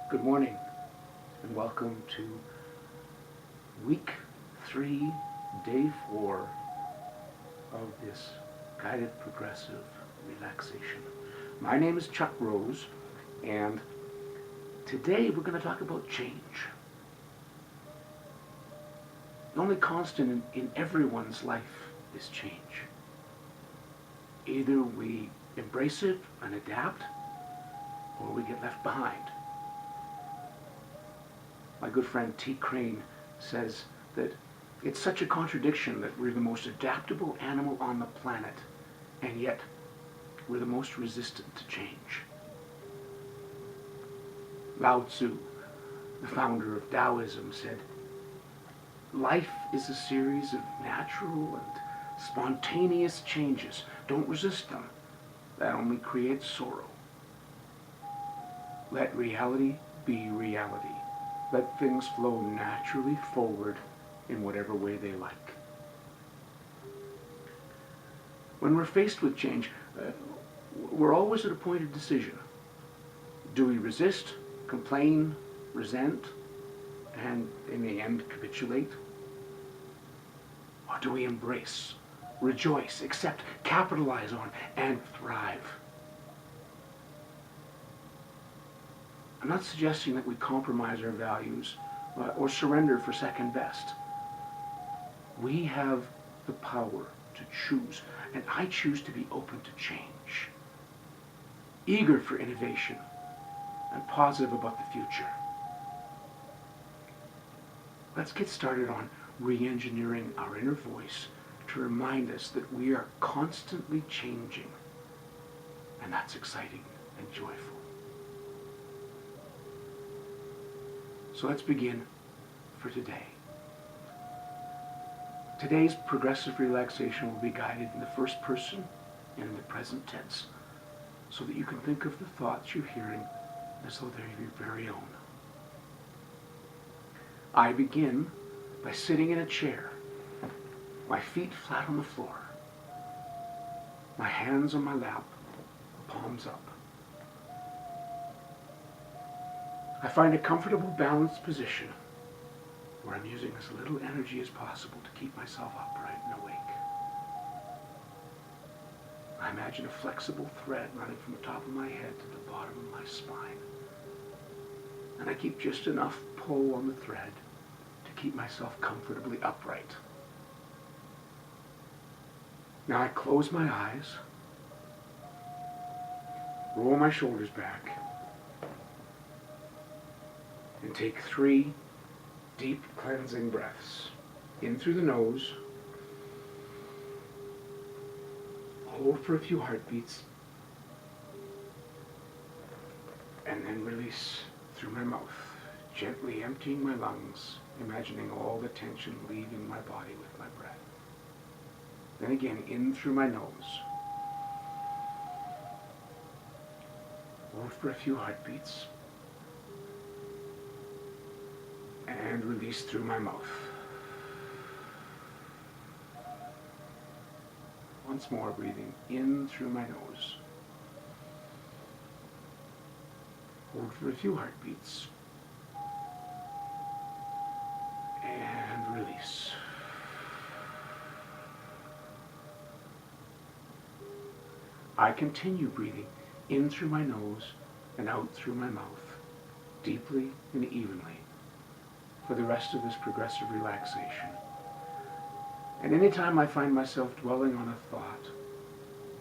Good morning and welcome to week 3, day 4 of this guided progressive relaxation. My name is Chuck Rose, and today we're going to talk about change. The only constant in everyone's life is change. Either we embrace it and adapt, or we get left behind. My good friend T. Crane says that it's such a contradiction that we're the most adaptable animal on the planet, and yet we're the most resistant to change. Lao Tzu, the founder of Taoism, said, "Life is a series of natural and spontaneous changes. Don't resist them. That only creates sorrow. Let reality be reality. Let things flow naturally forward in whatever way they like." When we're faced with change, we're always at a point of decision. Do we resist, complain, resent, and in the end capitulate? Or do we embrace, rejoice, accept, capitalize on, and thrive? I'm not suggesting that we compromise our values or surrender for second best. We have the power to choose, and I choose to be open to change, eager for innovation, and positive about the future. Let's get started on re-engineering our inner voice to remind us that we are constantly changing, and that's exciting and joyful. So let's begin for today. Today's progressive relaxation will be guided in the first person and in the present tense, so that you can think of the thoughts you're hearing as though they're your very own. I begin by sitting in a chair, my feet flat on the floor, my hands on my lap, palms up. I find a comfortable, balanced position where I'm using as little energy as possible to keep myself upright and awake. I imagine a flexible thread running from the top of my head to the bottom of my spine. And I keep just enough pull on the thread to keep myself comfortably upright. Now I close my eyes, roll my shoulders back, and take 3 deep cleansing breaths. In through the nose, hold for a few heartbeats, and then release through my mouth, gently emptying my lungs, imagining all the tension leaving my body with my breath. Then again, in through my nose, hold for a few heartbeats, and release through my mouth. Once more, breathing in through my nose. Hold for a few heartbeats. And release. I continue breathing in through my nose and out through my mouth, deeply and evenly, for the rest of this progressive relaxation. And anytime I find myself dwelling on a thought,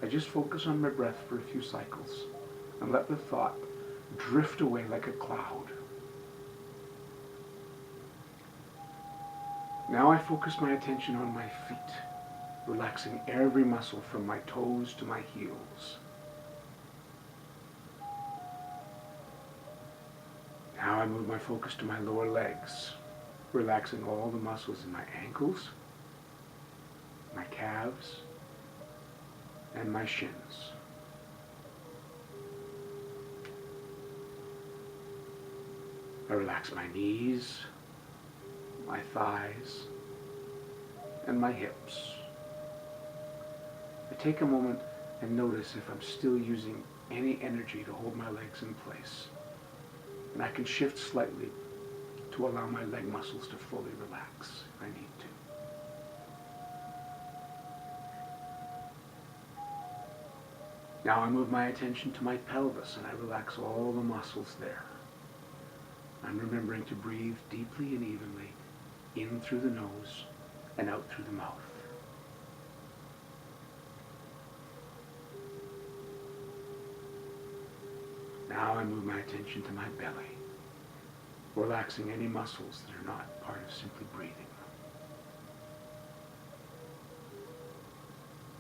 I just focus on my breath for a few cycles and let the thought drift away like a cloud. Now I focus my attention on my feet, relaxing every muscle from my toes to my heels. Now I move my focus to my lower legs, relaxing all the muscles in my ankles, my calves, and my shins. I relax my knees, my thighs, and my hips. I take a moment and notice if I'm still using any energy to hold my legs in place. And I can shift slightly to allow my leg muscles to fully relax if I need to. Now I move my attention to my pelvis and I relax all the muscles there. I'm remembering to breathe deeply and evenly in through the nose and out through the mouth. Now I move my attention to my belly, relaxing any muscles that are not part of simply breathing.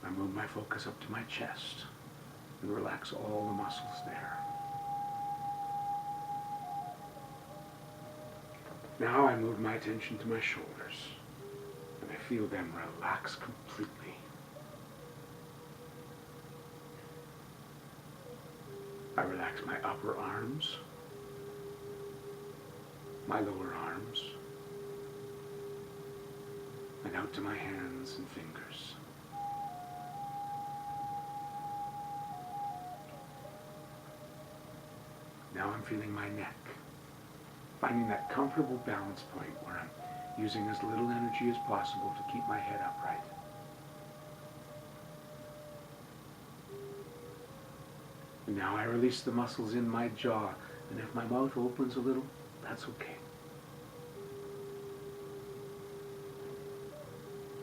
I move my focus up to my chest and relax all the muscles there. Now I move my attention to my shoulders and I feel them relax completely. I relax my upper arms, my lower arms, and out to my hands and fingers. Now I'm feeling my neck, finding that comfortable balance point where I'm using as little energy as possible to keep my head upright. And now I release the muscles in my jaw, and if my mouth opens a little, that's okay.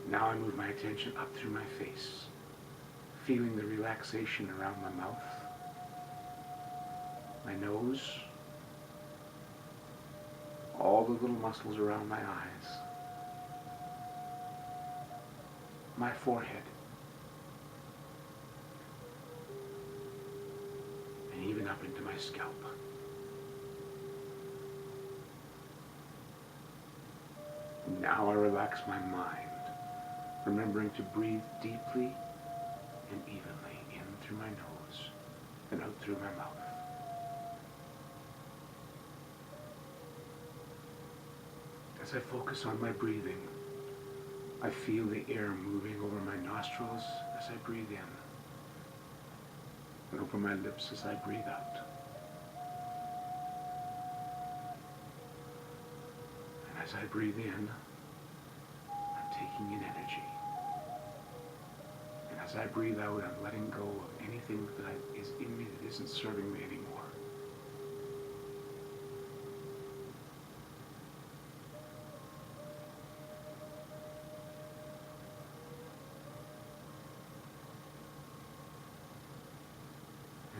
Now I move my attention up through my face, feeling the relaxation around my mouth, my nose, all the little muscles around my eyes, my forehead, and even up into my scalp. Now I relax my mind, remembering to breathe deeply and evenly in through my nose and out through my mouth. As I focus on my breathing, I feel the air moving over my nostrils as I breathe in and over my lips as I breathe out. And as I breathe in, I'm taking in energy. And as I breathe out, I'm letting go of anything that is in me that isn't serving me anymore.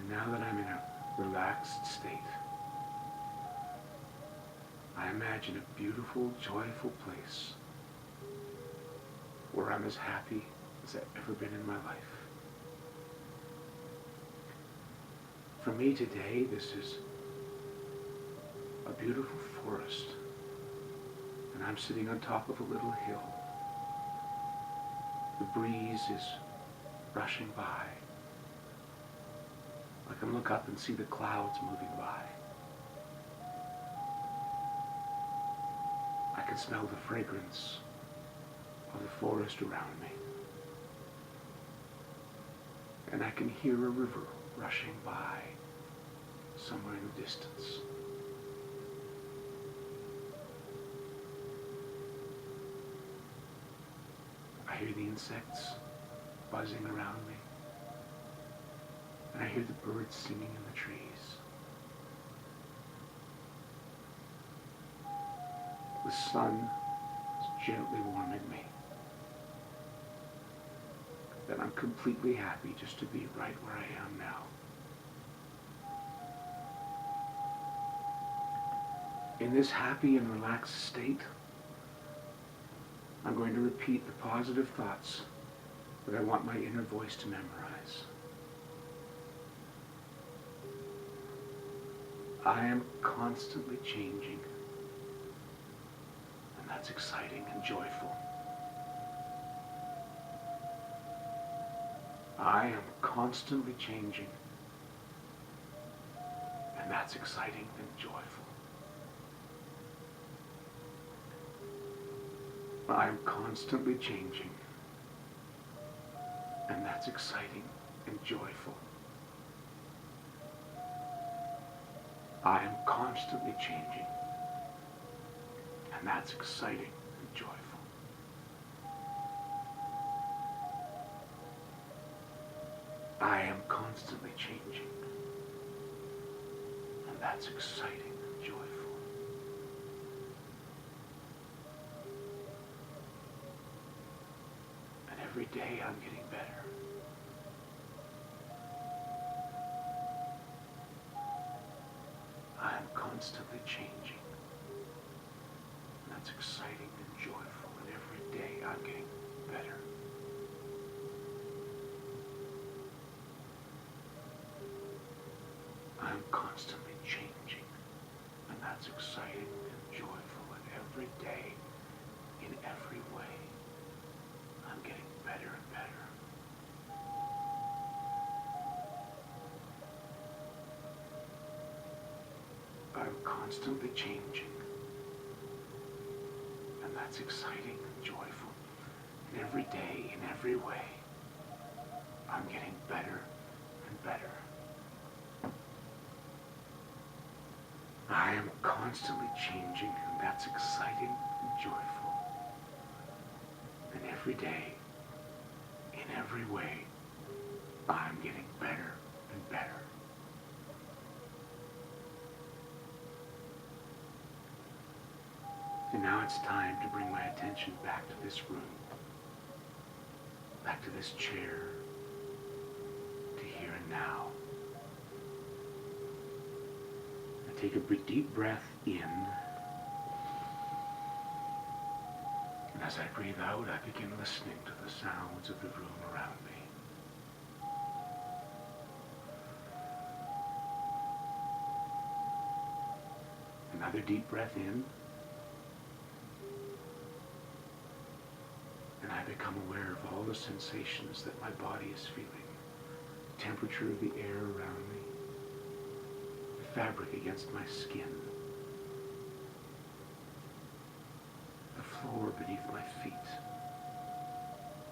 Now that I'm in a relaxed state, I imagine a beautiful, joyful place where I'm as happy as I've ever been in my life. For me today, this is a beautiful forest, and I'm sitting on top of a little hill. The breeze is rushing by. I can look up and see the clouds moving by. I can smell the fragrance of the forest around me. And I can hear a river rushing by somewhere in the distance. I hear the insects buzzing around me. And I hear the birds singing in the trees. The sun is gently warming me. That I'm completely happy just to be right where I am now. In this happy and relaxed state, I'm going to repeat the positive thoughts that I want my inner voice to memorize. I am constantly changing, and that's exciting and joyful. I am constantly changing, and that's exciting and joyful. I am constantly changing, and that's exciting and joyful. I am constantly changing. And that's exciting and joyful. I am constantly changing. And that's exciting and joyful. And every day I'm getting better. I am constantly changing. And that's exciting and joyful. And every day I'm getting better. I'm constantly changing, and that's exciting and joyful, and every day, in every way, I'm getting better and better. I'm constantly changing, and that's exciting and joyful, and every day, in every way, I'm getting better and better. I am constantly changing, and that's exciting and joyful. And every day, in every way, I'm getting better and better. And now it's time to bring my attention back to this room, back to this chair, to here and now. Take a deep breath in, and as I breathe out, I begin listening to the sounds of the room around me. Another deep breath in, and I become aware of all the sensations that my body is feeling, the temperature of the air around me, fabric against my skin, the floor beneath my feet,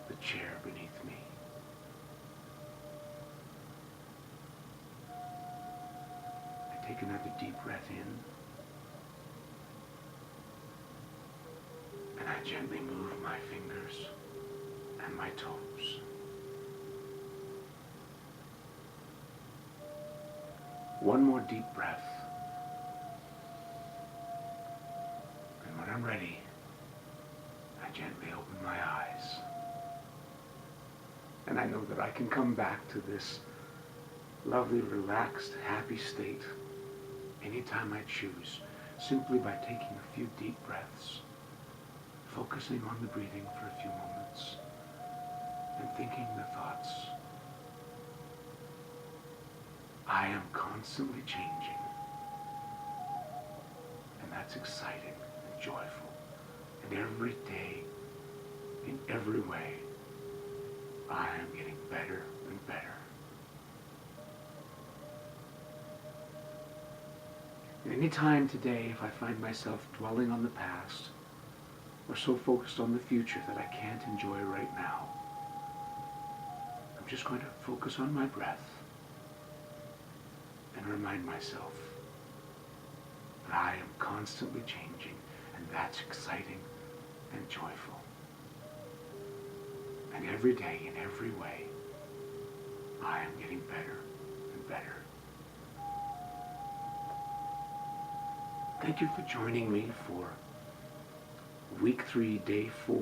the chair beneath me. I take another deep breath in, and I gently move my fingers and my toes. One more deep breath. And when I'm ready, I gently open my eyes. And I know that I can come back to this lovely, relaxed, happy state anytime I choose, simply by taking a few deep breaths, focusing on the breathing for a few moments, and thinking the thoughts. I am constantly changing, and that's exciting and joyful. And every day, in every way, I am getting better and better. And any time today, if I find myself dwelling on the past, or so focused on the future that I can't enjoy right now, I'm just going to focus on my breath and remind myself that I am constantly changing, and that's exciting and joyful. And every day, in every way, I am getting better and better. Thank you for joining me for week 3, day 4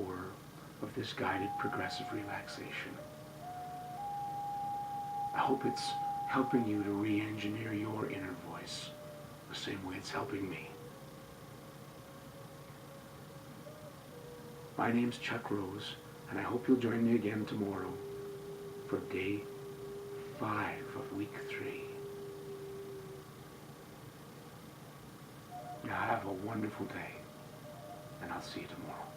of this guided progressive relaxation. I hope it's helping you to re-engineer your inner voice the same way it's helping me. My name's Chuck Rose, and I hope you'll join me again tomorrow for day 5 of week 3. Now have a wonderful day, and I'll see you tomorrow.